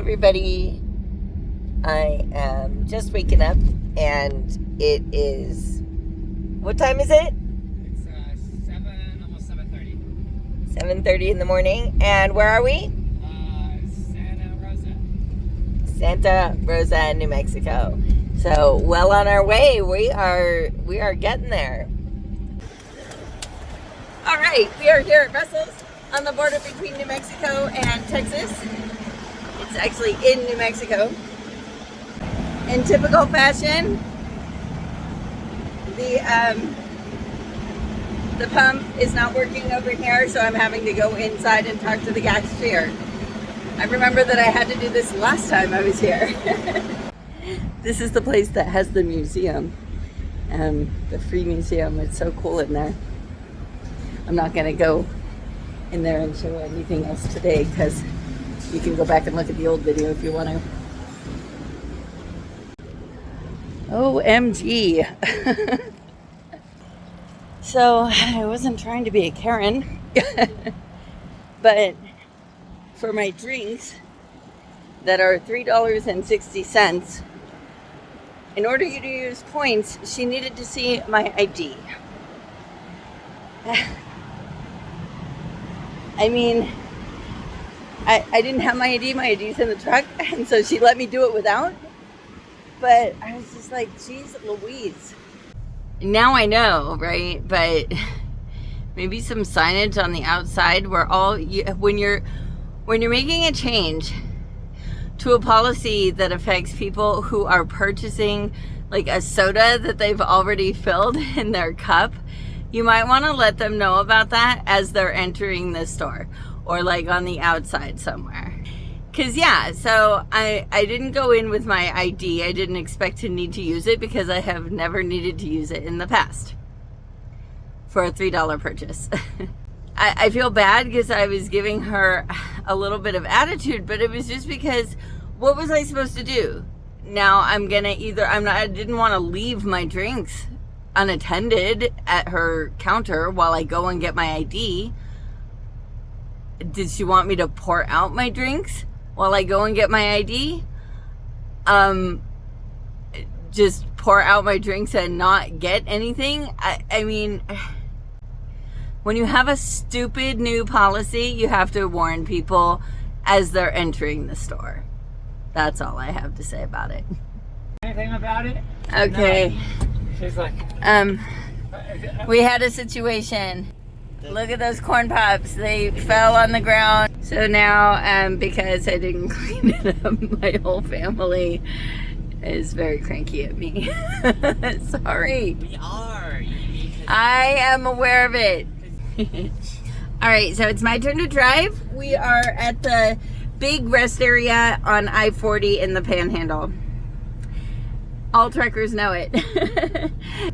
everybody. I am just waking up and it is, what time is it? It's 7, almost 7:30. 7:30 in the morning. And where are we? Santa Rosa, New Mexico. So well on our way. We are getting there. All right, we are here at Russell's on the border between New Mexico and Texas. It's actually in New Mexico. In typical fashion, the pump is not working over here, so I'm having to go inside and talk to the cashier. I remember that I had to do this last time I was here. This is the place that has the museum, the free museum. It's so cool in there. I'm not gonna go in there and show anything else today because you can go back and look at the old video if you want to. OMG. So I wasn't trying to be a Karen, but for my drinks that are $3.60, in order to use points, she needed to see my ID. I mean, I didn't have my ID. My ID's in the truck, and so she let me do it without. But I was just like, geez Louise. Now I know, right? But maybe some signage on the outside where when you're making a change to a policy that affects people who are purchasing like a soda that they've already filled in their cup, you might want to let them know about that as they're entering the store or like on the outside somewhere. Because yeah, so I didn't go in with my ID. I didn't expect to need to use it because I have never needed to use it in the past for a $3 purchase. I feel bad because I was giving her a little bit of attitude, but it was just because what was I supposed to do? Now I didn't want to leave my drinks unattended at her counter while I go and get my ID. Did she want me to pour out my drinks while I go and get my ID? Just pour out my drinks and not get anything? I mean, when you have a stupid new policy, you have to warn people as they're entering the store. That's all I have to say about it. Anything about it? Okay. No. She's like, we had a situation. Look at those corn pops. They fell on the ground. So now, because I didn't clean it up, my whole family is very cranky at me. Sorry. we are. I am aware of it. All right, so it's my turn to drive. We are at the big rest area on I-40 in the Panhandle. All truckers know it.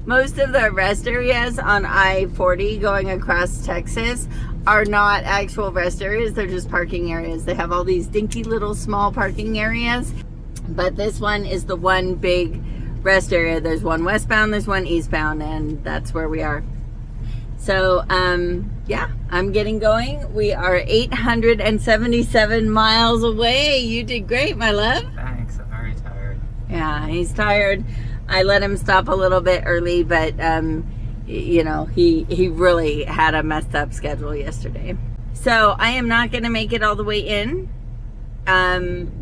Most of the rest areas on I-40 going across Texas are not actual rest areas. They're just parking areas. They have all these dinky little small parking areas. But this one is the one big rest area. There's one westbound, there's one eastbound, and that's where we are. So, yeah, I'm getting going. We are 877 miles away. You did great, my love. Thanks, I'm very tired. Yeah, he's tired. I let him stop a little bit early, but, you know, he really had a messed up schedule yesterday. So I am not going to make it all the way in,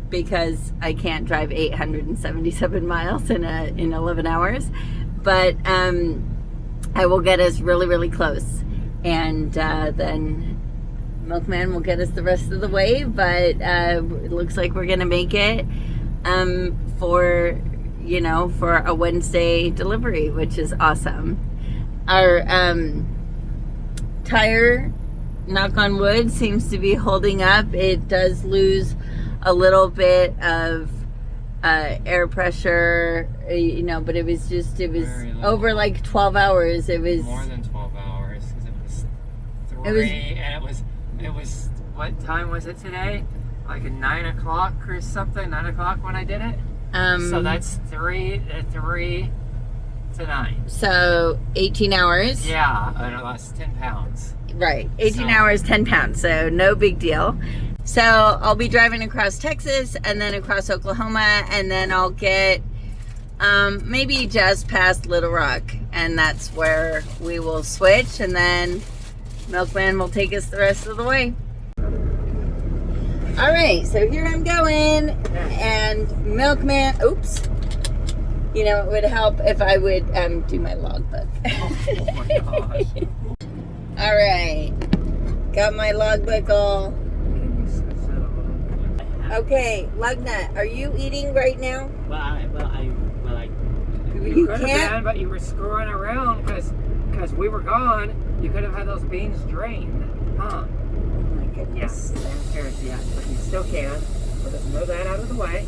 because I can't drive 877 miles in 11 hours. But, I will get us really, really close. And then Milkman will get us the rest of the way. But it looks like we're going to make it for a Wednesday delivery, which is awesome. Our tire, knock on wood, seems to be holding up. It does lose a little bit of air pressure, but it was over like 12 hours. It was more than 12 hours because it was 3 and it was what time was it today? Like at 9 o'clock or something. 9 o'clock when I did it. So that's 3 to 9. So 18 hours. Yeah, and I lost 10 pounds. Right, 18 hours, 10 pounds. So no big deal. So I'll be driving across Texas and then across Oklahoma, and then I'll get maybe just past Little Rock, and that's where we will switch, and then Milkman will take us the rest of the way. All right, so here I'm going, and Milkman, oops. You know, it would help if I would do my logbook. Oh my gosh. All right, got my logbook all. Okay, Lugna, are you eating right now? You could have been, but you were screwing around because we were gone. You could have had those beans drained, huh? Oh my goodness. Yes, downstairs, yeah, but you still can. We'll just move that out of the way.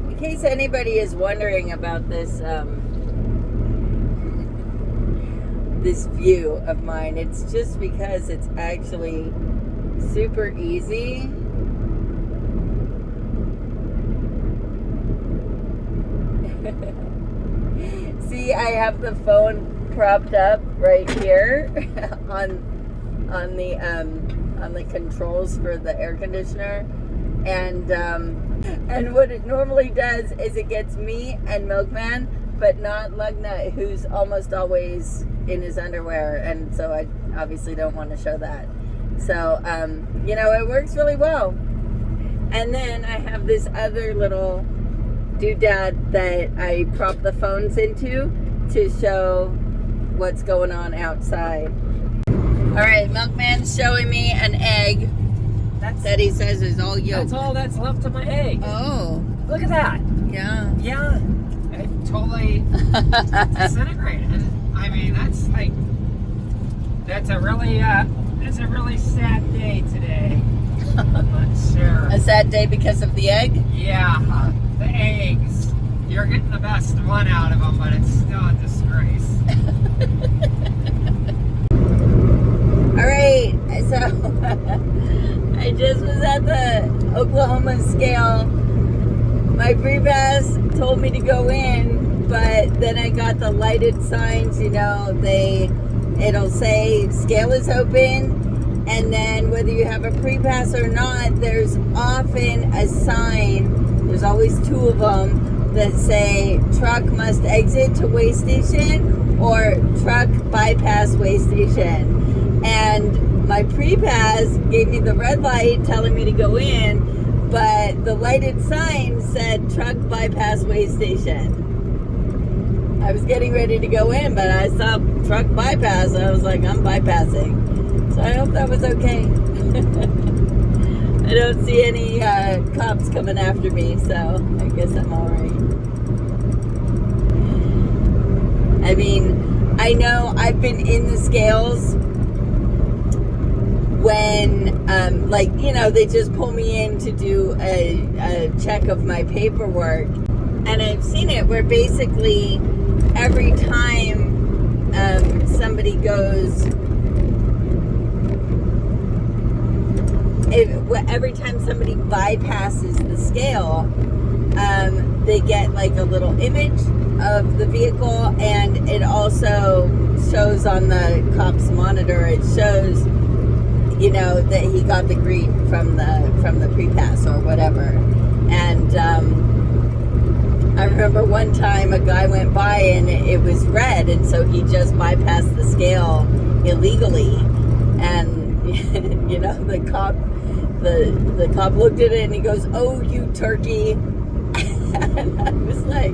In case anybody is wondering about this this view of mine, it's just because it's actually super easy. See, I have the phone propped up right here on the controls for the air conditioner, and what it normally does is it gets me and Milkman, but not Lugna, who's almost always in his underwear, and so I obviously don't want to show that. So, you know, it works really well. And then I have this other little doodad that I prop the phones into to show what's going on outside. All right, Milkman's showing me an egg that he says is all yolk. That's all that's left of my egg. Oh. Look at that. Yeah. Yeah. It totally disintegrated. I mean, that's a really sad day today. I'm sure. A sad day because of the egg? Yeah, the eggs. You're getting the best one out of them, but it's still a disgrace. All right, so I just was at the Oklahoma scale. My pre-pass told me to go in, but then I got the lighted signs, you know, it'll say scale is open, and then whether you have a pre-pass or not, there's often a sign, there's always two of them, that say truck must exit to way station or truck bypass way station. And my pre-pass gave me the red light telling me to go in, but the lighted sign said truck bypass way station. I was getting ready to go in, but I saw truck bypass. I was like, I'm bypassing. So I hope that was okay. I don't see any cops coming after me, so I guess I'm all right. I mean, I know I've been in the scales when, like, you know, they just pull me in to do a check of my paperwork. And I've seen it where basically every time somebody goes, every time somebody bypasses the scale, they get like a little image of the vehicle, and it also shows on the cop's monitor, it shows, you know, that he got the green from the pre-pass or whatever. And I remember one time a guy went by and it was red, and so he just bypassed the scale illegally. And you know, the cop looked at it and he goes, "Oh, you turkey!" And I was like,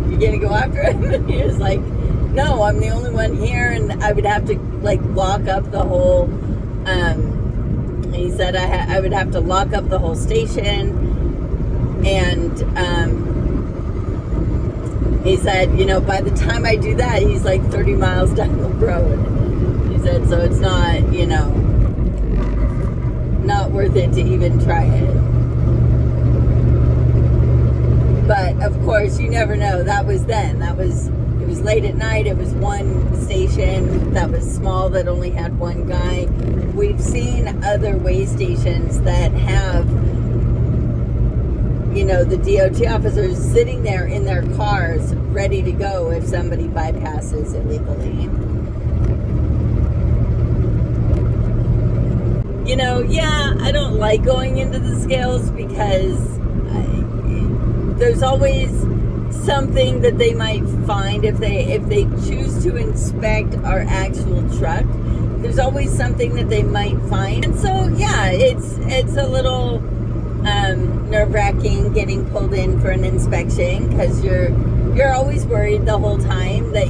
"You gonna go after him?" And he was like, "No, I'm the only one here, and I would have to like lock up the whole." He said I would have to lock up the whole station, and he said, you know, by the time I do that, he's like 30 miles down the road. He said, so it's not, you know, not worth it to even try it. But of course, you never know. That was then. It was late at night. It was one station that was small that only had one guy. We've seen other way stations that have you know, the DOT officers sitting there in their cars ready to go if somebody bypasses illegally. You know, yeah, I don't like going into the scales because there's always something that they might find if they choose to inspect our actual truck. There's always something that they might find, and so yeah, it's a little nerve-wracking getting pulled in for an inspection because you're always worried the whole time that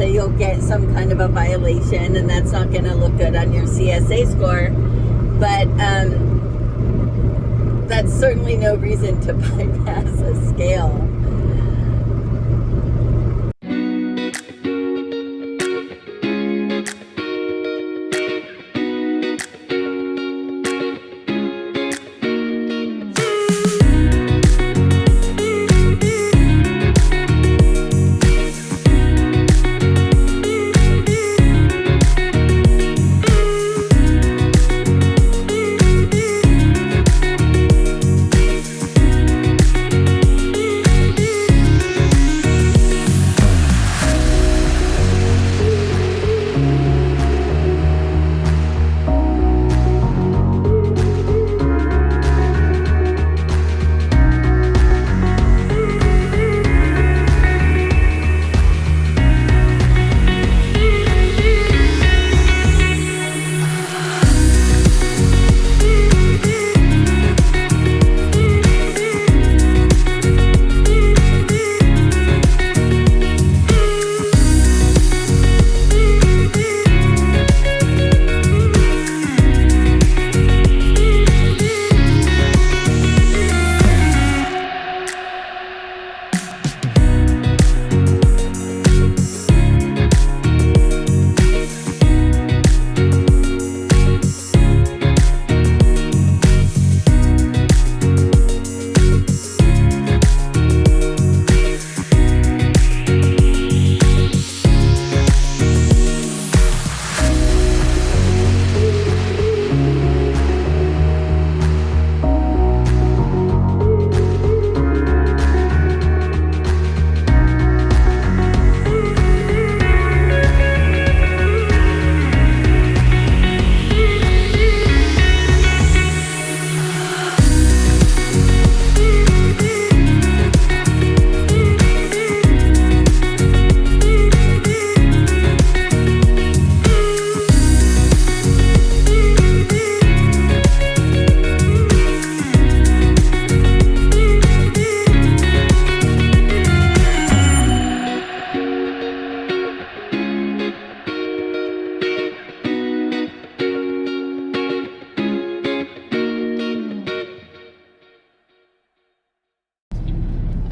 you'll get some kind of a violation, and that's not going to look good on your CSA score. But that's certainly no reason to bypass a scale.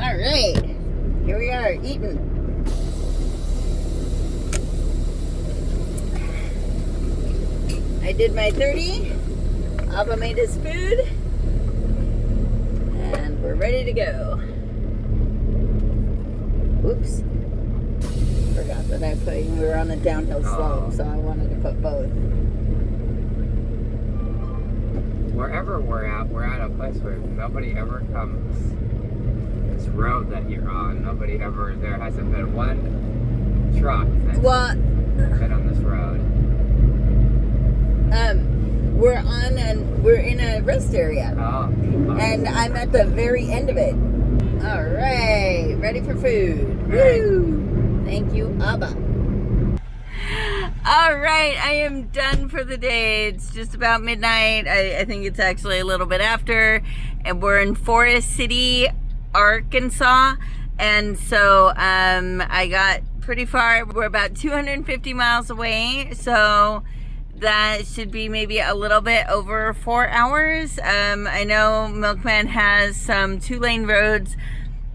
Alright, here we are eating. I did my 30. Abba made his food. And we're ready to go. Oops. Forgot that we were on a downhill slope, so I wanted to put both. Wherever we're at a place where nobody ever comes. This road that you're on, there hasn't been one truck that's been on this road. We're in a rest area. Oh. And I'm at the very end of it. All right, ready for food. Woo! Thank you, Abba. All right, I am done for the day. It's just about midnight. I think it's actually a little bit after, and we're in Forest City, Arkansas, and so I got pretty far. We're about 250 miles away, so that should be maybe a little bit over 4 hours. I know Milkman has some 2-lane roads.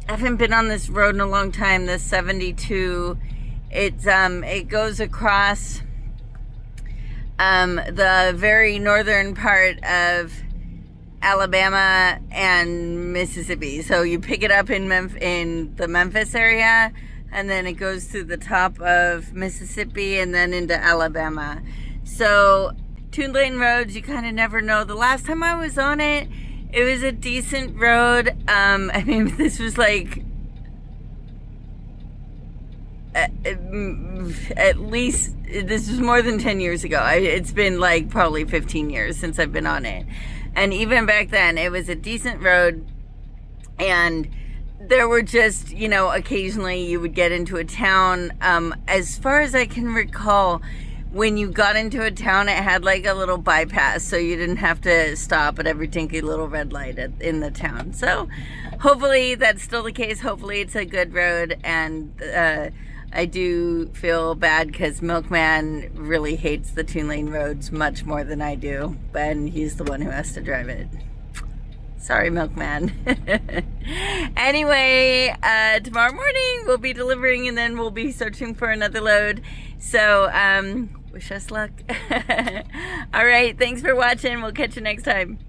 I haven't been on this road in a long time, this 72. It goes across the very northern part of Alabama and Mississippi. So you pick it up in the Memphis area, and then it goes through the top of Mississippi and then into Alabama. So 2-lane roads, you kind of never know. The last time I was on it, It was a decent road. I mean, this was like at least, this was more than 10 years ago. It's been like probably 15 years since I've been on it. And even back then, it was a decent road. And there were just, you know, occasionally you would get into a town. As far as I can recall, when you got into a town, it had like a little bypass, so you didn't have to stop at every dinky little red light in the town. So hopefully that's still the case. Hopefully it's a good road. And I do feel bad because Milkman really hates the 2-lane roads much more than I do, and he's the one who has to drive it. Sorry, Milkman. Anyway, tomorrow morning we'll be delivering, and then we'll be searching for another load. So, wish us luck. All right, thanks for watching. We'll catch you next time.